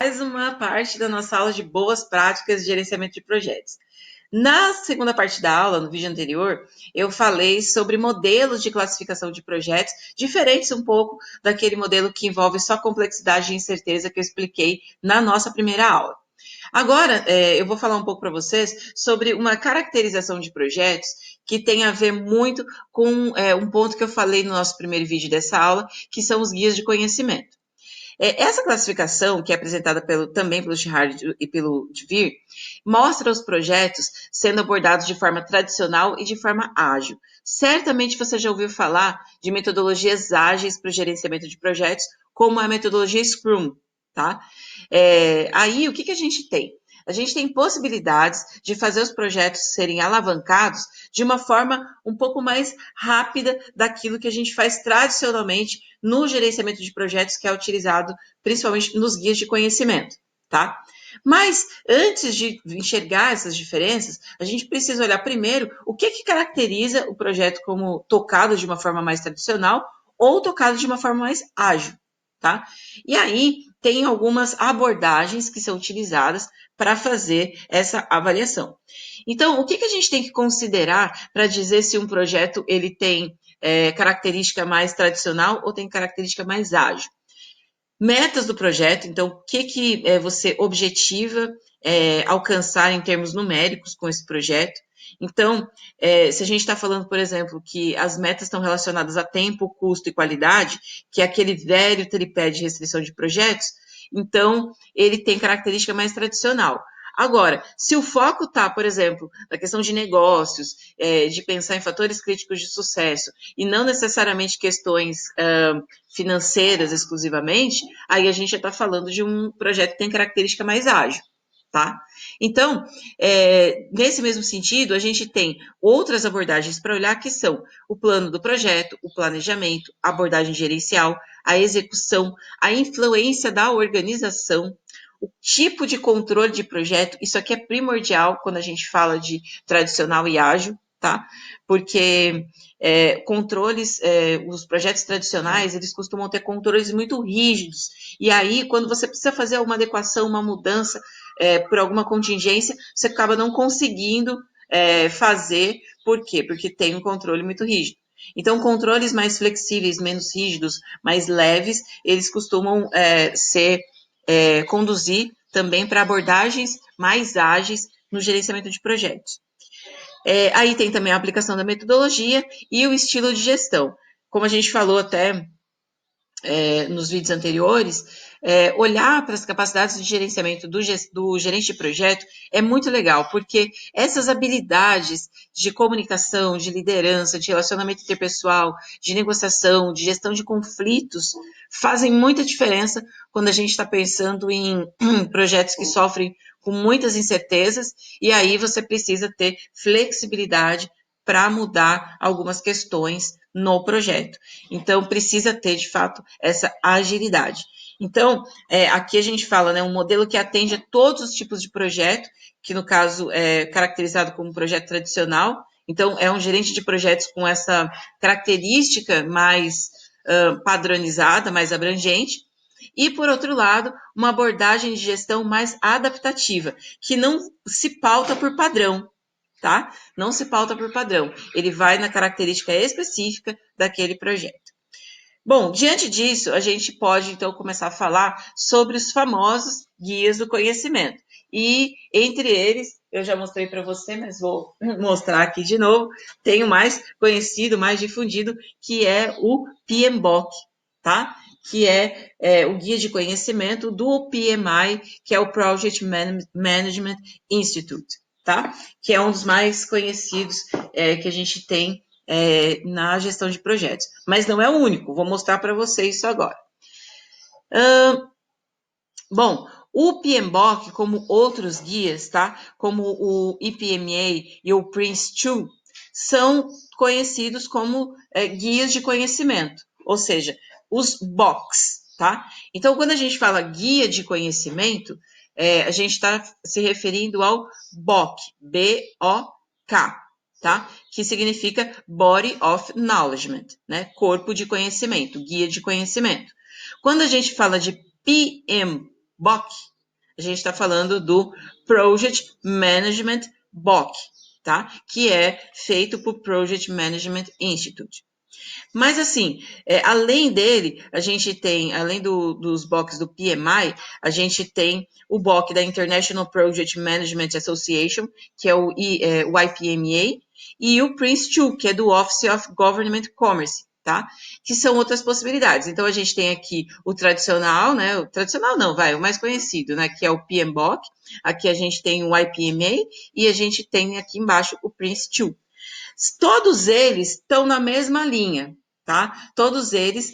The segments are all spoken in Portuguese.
mais uma parte da nossa aula de boas práticas de gerenciamento de projetos. Na segunda parte da aula, no vídeo anterior, eu falei sobre modelos de classificação de projetos, diferentes um pouco daquele modelo que envolve só complexidade e incerteza que eu expliquei na nossa primeira aula. Agora, eu vou falar um pouco para vocês sobre uma caracterização de projetos que tem a ver muito com um ponto que eu falei no nosso primeiro vídeo dessa aula, que são os guias de conhecimento. Essa classificação, que é apresentada também pelo Shihard e pelo Dvir, mostra os projetos sendo abordados de forma tradicional e de forma ágil. Certamente você já ouviu falar de metodologias ágeis para o gerenciamento de projetos, como a metodologia Scrum, tá? Aí, o que a gente tem? A gente tem possibilidades de fazer os projetos serem alavancados de uma forma um pouco mais rápida daquilo que a gente faz tradicionalmente no gerenciamento de projetos, que é utilizado principalmente nos guias de conhecimento, tá? Mas, antes de enxergar essas diferenças, a gente precisa olhar primeiro o que caracteriza o projeto como tocado de uma forma mais tradicional ou tocado de uma forma mais ágil, tá? E aí, tem algumas abordagens que são utilizadas para fazer essa avaliação. Então, o que a gente tem que considerar para dizer se um projeto ele tem característica mais tradicional ou tem característica mais ágil? Metas do projeto, então, o que você objetiva alcançar em termos numéricos com esse projeto? Então, se a gente está falando, por exemplo, que as metas estão relacionadas a tempo, custo e qualidade, que é aquele velho tripé de restrição de projetos, então, ele tem característica mais tradicional. Agora, se o foco está, por exemplo, na questão de negócios, de pensar em fatores críticos de sucesso, e não necessariamente questões financeiras exclusivamente, aí a gente já está falando de um projeto que tem característica mais ágil, tá? Então, nesse mesmo sentido, a gente tem outras abordagens para olhar, que são o plano do projeto, o planejamento, a abordagem gerencial, a execução, a influência da organização, o tipo de controle de projeto. Isso aqui é primordial quando a gente fala de tradicional e ágil, tá? Porque controles, os projetos tradicionais, eles costumam ter controles muito rígidos, e aí, quando você precisa fazer uma adequação, uma mudança, por alguma contingência, você acaba não conseguindo fazer. Por quê? Porque tem um controle muito rígido. Então, controles mais flexíveis, menos rígidos, mais leves, eles costumam conduzir também para abordagens mais ágeis no gerenciamento de projetos. Aí tem também a aplicação da metodologia e o estilo de gestão. Como a gente falou até nos vídeos anteriores, olhar para as capacidades de gerenciamento do gerente de projeto é muito legal, porque essas habilidades de comunicação, de liderança, de relacionamento interpessoal, de negociação, de gestão de conflitos, fazem muita diferença quando a gente está pensando em projetos que sofrem com muitas incertezas, e aí você precisa ter flexibilidade para mudar algumas questões no projeto. Então, precisa ter, de fato, essa agilidade. Então, aqui a gente fala, né, um modelo que atende a todos os tipos de projeto, que no caso é caracterizado como projeto tradicional. Então, é um gerente de projetos com essa característica mais padronizada, mais abrangente. E, por outro lado, uma abordagem de gestão mais adaptativa, que não se pauta por padrão, tá? Não se pauta por padrão. Ele vai na característica específica daquele projeto. Bom, diante disso, a gente pode, então, começar a falar sobre os famosos guias do conhecimento. E, entre eles, eu já mostrei para você, mas vou mostrar aqui de novo, tem o mais conhecido, mais difundido, que é o PMBOK, tá? Que é o guia de conhecimento do PMI, que é o Project Management Institute, tá? Que é um dos mais conhecidos que a gente tem na gestão de projetos. Mas não é o único, vou mostrar para vocês isso agora. Bom, o PMBOK, como outros guias, tá? Como o EPMA e o Prince2, são conhecidos como guias de conhecimento, ou seja, os BOKs, tá? Então, quando a gente fala guia de conhecimento, a gente está se referindo ao BOK, B-O-K, tá? Que significa Body of Knowledge, né? Corpo de conhecimento, guia de conhecimento. Quando a gente fala de PMBOK, a gente está falando do Project Management BOK, tá? Que é feito por Project Management Institute. Mas, assim, além dele, a gente tem, além dos BOKs do PMI, a gente tem o BOK da International Project Management Association, que é o IPMA, e o PRINCE2, que é do Office of Government Commerce, tá? Que são outras possibilidades. Então, a gente tem aqui o tradicional, né? O tradicional não, o mais conhecido, né? Que é o PMBOK. Aqui a gente tem o IPMA e a gente tem aqui embaixo o PRINCE2. Todos eles estão na mesma linha, tá? Todos eles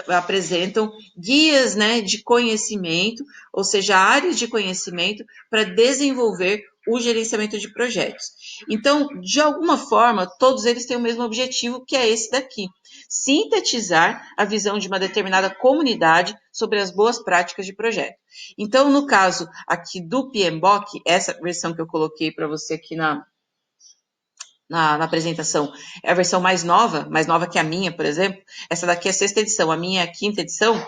apresentam guias, né, de conhecimento, ou seja, áreas de conhecimento para desenvolver o gerenciamento de projetos. Então, de alguma forma, todos eles têm o mesmo objetivo, que é esse daqui: sintetizar a visão de uma determinada comunidade sobre as boas práticas de projeto. Então, no caso aqui do PMBOK, essa versão que eu coloquei para você aqui na apresentação, é a versão mais nova que a minha, por exemplo. Essa daqui é a 6ª edição, a minha é a 5ª edição.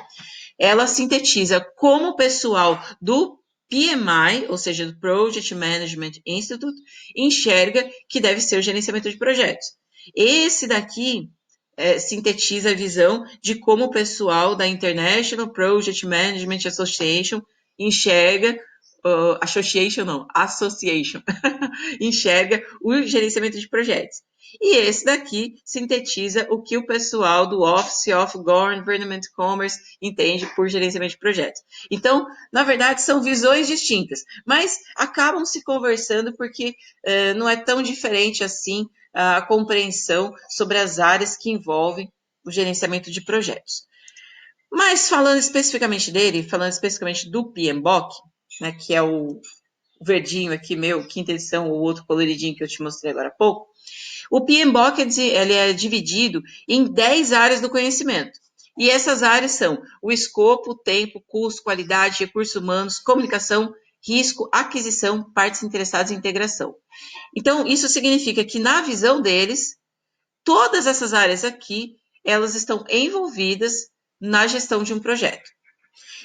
Ela sintetiza como o pessoal do PMI, ou seja, do Project Management Institute, enxerga que deve ser o gerenciamento de projetos. Esse daqui sintetiza a visão de como o pessoal da International Project Management Association enxerga, Association, enxerga o gerenciamento de projetos. E esse daqui sintetiza o que o pessoal do Office of Government Commerce entende por gerenciamento de projetos. Então, na verdade, são visões distintas, mas acabam se conversando porque não é tão diferente assim a compreensão sobre as áreas que envolvem o gerenciamento de projetos. Mas falando especificamente dele, falando especificamente do PMBOK, né, que é o verdinho aqui meu, 5ª edição, ou outro coloridinho que eu te mostrei agora há pouco, o PMBOK ele é dividido em 10 áreas do conhecimento. E essas áreas são o escopo, tempo, custo, qualidade, recursos humanos, comunicação, risco, aquisição, partes interessadas e integração. Então, isso significa que, na visão deles, todas essas áreas aqui, elas estão envolvidas na gestão de um projeto.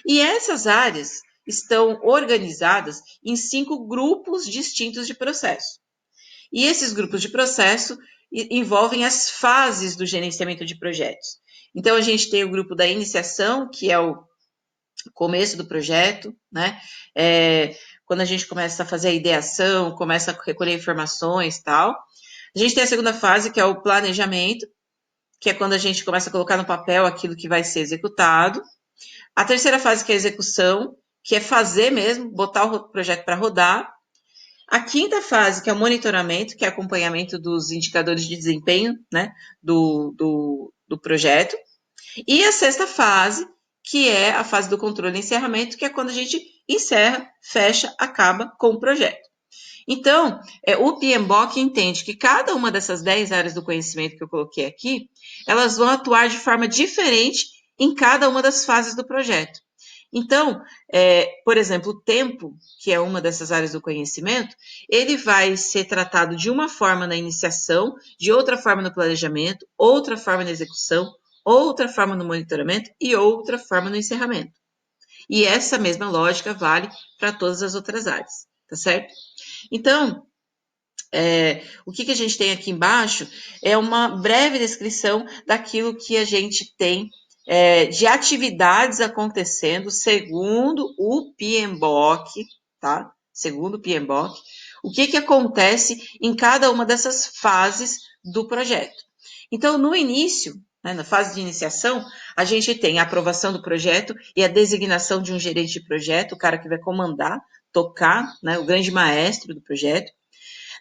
E essas áreas estão organizadas em 5 grupos distintos de processo. E esses grupos de processo envolvem as fases do gerenciamento de projetos. Então, a gente tem o grupo da iniciação, que é o começo do projeto, né? Quando a gente começa a fazer a ideação, começa a recolher informações e tal. A gente tem a segunda fase, que é o planejamento, que é quando a gente começa a colocar no papel aquilo que vai ser executado. A terceira fase, que é a execução, que é fazer mesmo, botar o projeto para rodar. A 5ª fase, que é o monitoramento, que é acompanhamento dos indicadores de desempenho, né, do projeto. E a 6ª fase, que é a fase do controle e encerramento, que é quando a gente encerra, fecha, acaba com o projeto. Então, o PMBOK entende que cada uma dessas 10 áreas do conhecimento que eu coloquei aqui, elas vão atuar de forma diferente em cada uma das fases do projeto. Então, por exemplo, o tempo, que é uma dessas áreas do conhecimento, ele vai ser tratado de uma forma na iniciação, de outra forma no planejamento, outra forma na execução, outra forma no monitoramento e outra forma no encerramento. E essa mesma lógica vale para todas as outras áreas, tá certo? Então, o que a gente tem aqui embaixo é uma breve descrição daquilo que a gente tem de atividades acontecendo segundo o PMBOK, tá? Segundo o PMBOK, o que acontece em cada uma dessas fases do projeto. Então, no início, né, na fase de iniciação, a gente tem a aprovação do projeto e a designação de um gerente de projeto, o cara que vai comandar, tocar, né, o grande maestro do projeto.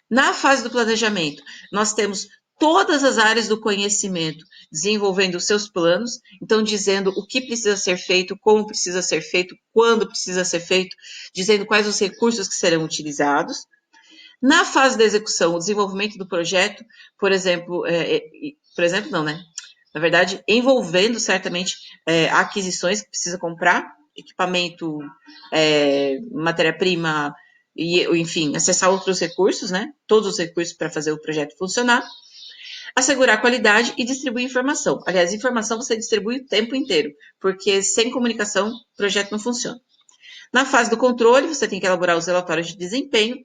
Na fase do planejamento, nós temos todas as áreas do conhecimento desenvolvendo os seus planos, então dizendo o que precisa ser feito, como precisa ser feito, quando precisa ser feito, dizendo quais os recursos que serão utilizados. Na fase da execução, o desenvolvimento do projeto, por exemplo, não, né? Na verdade, envolvendo certamente aquisições que precisa comprar, equipamento, matéria-prima, e, enfim, acessar outros recursos, né? Todos os recursos para fazer o projeto funcionar. Assegurar a qualidade e distribuir informação. Aliás, informação você distribui o tempo inteiro, porque sem comunicação o projeto não funciona. Na fase do controle, você tem que elaborar os relatórios de desempenho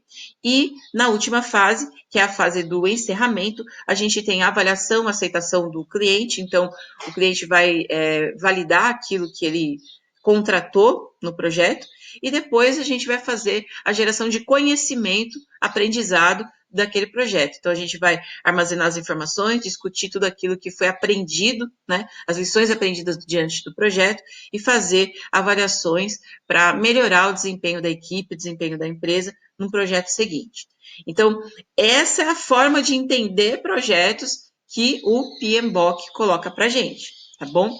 e na última fase, que é a fase do encerramento, a gente tem a avaliação, a aceitação do cliente, então o cliente vai validar aquilo que ele contratou no projeto e depois a gente vai fazer a geração de conhecimento, aprendizado daquele projeto. Então, a gente vai armazenar as informações, discutir tudo aquilo que foi aprendido, né, as lições aprendidas diante do projeto e fazer avaliações para melhorar o desempenho da equipe, o desempenho da empresa no projeto seguinte. Então, essa é a forma de entender projetos que o PMBOK coloca para a gente, tá bom?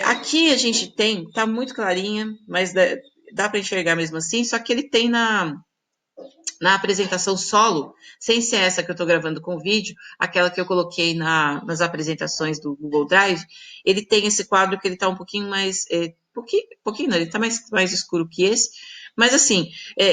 Aqui a gente tem, tá muito clarinha, mas dá para enxergar mesmo assim, só que ele tem na apresentação solo, sem ser essa que eu estou gravando com vídeo, aquela que eu coloquei nas apresentações do Google Drive, ele tem esse quadro que ele está um pouquinho mais, pouquinho não, ele está mais escuro que esse, mas assim,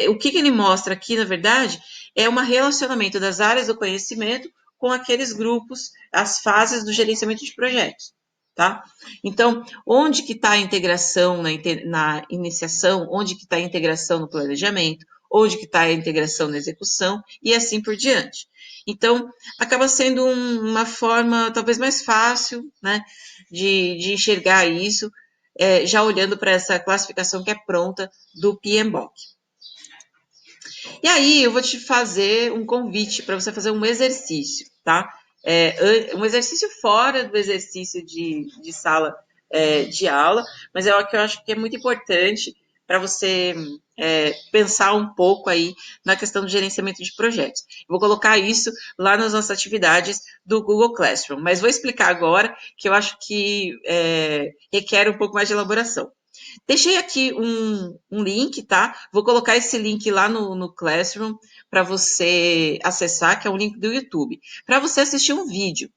o que ele mostra aqui, na verdade, é um relacionamento das áreas do conhecimento com aqueles grupos, as fases do gerenciamento de projetos. Tá? Então, onde que está a integração na iniciação, onde que está a integração no planejamento, onde que está a integração na execução e assim por diante. Então, acaba sendo uma forma talvez mais fácil, né, de enxergar isso, já olhando para essa classificação que é pronta do PMBOK. E aí, eu vou te fazer um convite para você fazer um exercício, tá? Um exercício fora do exercício de sala de aula, mas é o que eu acho que é muito importante para você pensar um pouco aí na questão do gerenciamento de projetos. Eu vou colocar isso lá nas nossas atividades do Google Classroom, mas vou explicar agora que eu acho que requer um pouco mais de elaboração. Deixei aqui um link, tá? Vou colocar esse link lá no Classroom para você acessar, que é um link do YouTube, para você assistir um vídeo,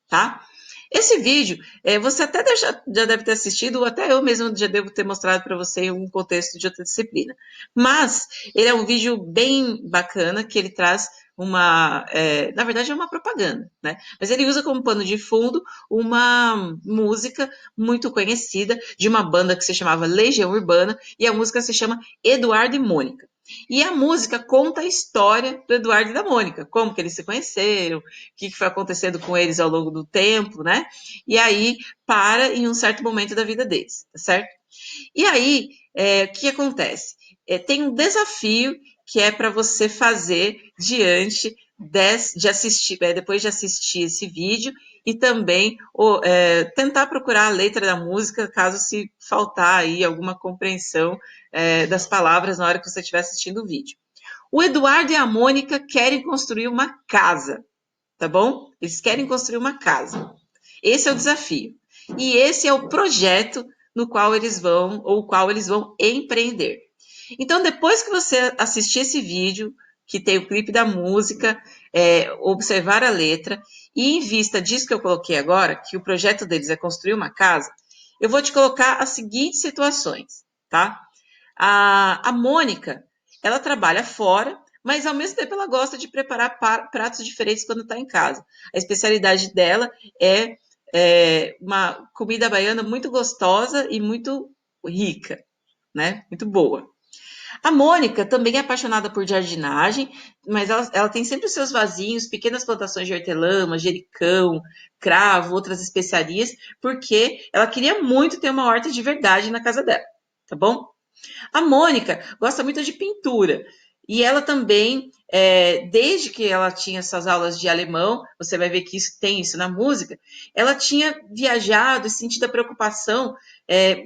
tá? Esse vídeo, você até já deve ter assistido, ou até eu mesmo já devo ter mostrado para você em um contexto de outra disciplina. Mas ele é um vídeo bem bacana, que ele traz na verdade é uma propaganda, né? Mas ele usa como pano de fundo uma música muito conhecida de uma banda que se chamava Legião Urbana, e a música se chama Eduardo e Mônica. E a música conta a história do Eduardo e da Mônica, como que eles se conheceram, o que foi acontecendo com eles ao longo do tempo, né? E aí para em um certo momento da vida deles, tá certo? E aí, o que acontece? Tem um desafio que é para você fazer diante de assistir, depois de assistir esse vídeo e também tentar procurar a letra da música, caso se faltar aí alguma compreensão das palavras na hora que você estiver assistindo o vídeo. O Eduardo e a Mônica querem construir uma casa, tá bom? Eles querem construir uma casa. Esse é o desafio. E esse é o projeto no qual eles vão, ou o qual eles vão empreender. Então, depois que você assistir esse vídeo, que tem o clipe da música, observar a letra, e em vista disso que eu coloquei agora, que o projeto deles é construir uma casa, eu vou te colocar as seguintes situações, tá? A Mônica, ela trabalha fora, mas ao mesmo tempo ela gosta de preparar pratos diferentes quando está em casa. A especialidade dela é uma comida baiana muito gostosa e muito rica, né? Muito boa. A Mônica também é apaixonada por jardinagem, mas ela tem sempre os seus vasinhos, pequenas plantações de hortelã, manjericão, cravo, outras especiarias, porque ela queria muito ter uma horta de verdade na casa dela, tá bom? A Mônica gosta muito de pintura. E ela também, desde que ela tinha essas aulas de alemão, você vai ver que tem isso na música, ela tinha viajado e sentido a preocupação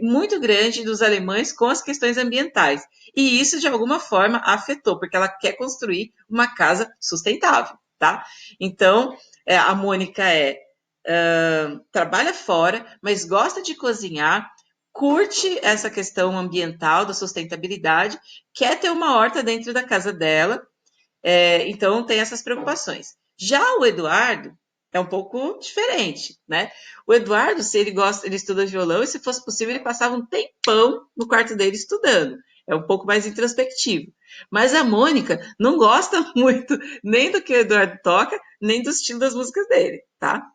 muito grande dos alemães com as questões ambientais. E isso, de alguma forma, afetou, porque ela quer construir uma casa sustentável, tá? Então, a Mônica trabalha fora, mas gosta de cozinhar, curte essa questão ambiental, da sustentabilidade, quer ter uma horta dentro da casa dela, então tem essas preocupações. Já o Eduardo é um pouco diferente, né? O Eduardo, se ele estuda violão, e se fosse possível, ele passava um tempão no quarto dele estudando. É um pouco mais introspectivo. Mas a Mônica não gosta muito nem do que o Eduardo toca, nem do estilo das músicas dele, tá?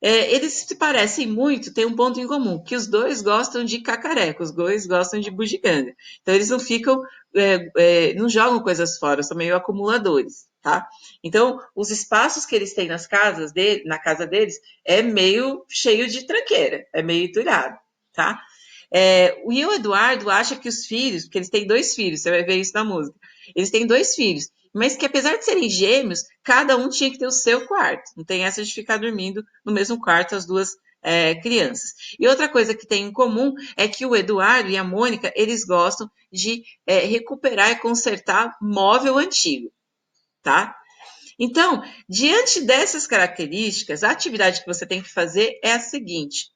Eles se parecem muito, tem um ponto em comum, que os dois gostam de cacareco, os dois gostam de bugiganga. Então, eles não ficam, não jogam coisas fora, são meio acumuladores, tá? Então, os espaços que eles têm na casa deles, é meio cheio de tranqueira, é meio entulhado, tá? O Eduardo acha que os filhos, porque eles têm 2 filhos, você vai ver isso na música, eles têm 2 filhos, mas que apesar de serem gêmeos, cada um tinha que ter o seu quarto. Não tem essa de ficar dormindo no mesmo quarto as duas crianças. E outra coisa que tem em comum é que o Eduardo e a Mônica, eles gostam de recuperar e consertar móvel antigo, tá? Então, diante dessas características, a atividade que você tem que fazer é a seguinte: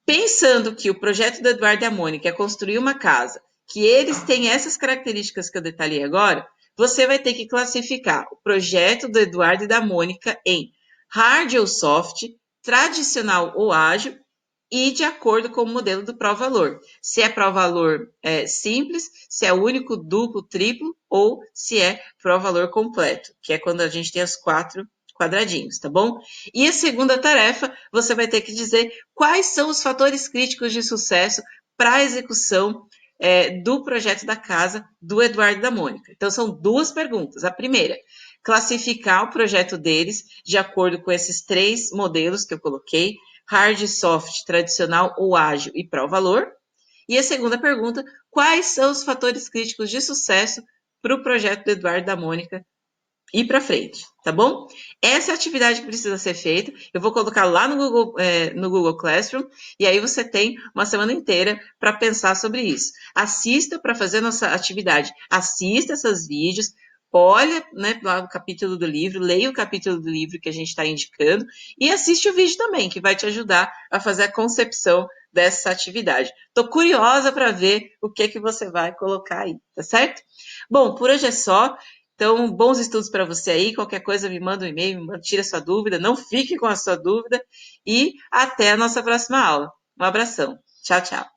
pensando que o projeto do Eduardo e a Mônica é construir uma casa, que eles têm essas características que eu detalhei agora, você vai ter que classificar o projeto do Eduardo e da Mônica em hard ou soft, tradicional ou ágil e de acordo com o modelo do pró-valor. Se é pró-valor simples, se é único, duplo, triplo ou se é pró-valor completo, que é quando a gente tem as 4 quadradinhos, tá bom? E a segunda tarefa, você vai ter que dizer quais são os fatores críticos de sucesso para a execução do projeto da casa do Eduardo e da Mônica. Então, são 2 perguntas. A primeira, classificar o projeto deles de acordo com esses 3 modelos que eu coloquei, hard, soft, tradicional ou ágil e pró-valor. E a segunda pergunta, quais são os fatores críticos de sucesso para o projeto do Eduardo e da Mônica ir para frente, tá bom? Essa é a atividade que precisa ser feita. Eu vou colocar lá no Google Classroom e aí você tem uma semana inteira para pensar sobre isso. Assista para fazer a nossa atividade. Assista esses vídeos, olha, né, lá o capítulo do livro, leia o capítulo do livro que a gente está indicando e assiste o vídeo também, que vai te ajudar a fazer a concepção dessa atividade. Estou curiosa para ver o que você vai colocar aí, tá certo? Bom, por hoje é só. Então, bons estudos para você aí. Qualquer coisa, me manda um e-mail, tira sua dúvida, não fique com a sua dúvida. E até a nossa próxima aula. Um abração. Tchau, tchau.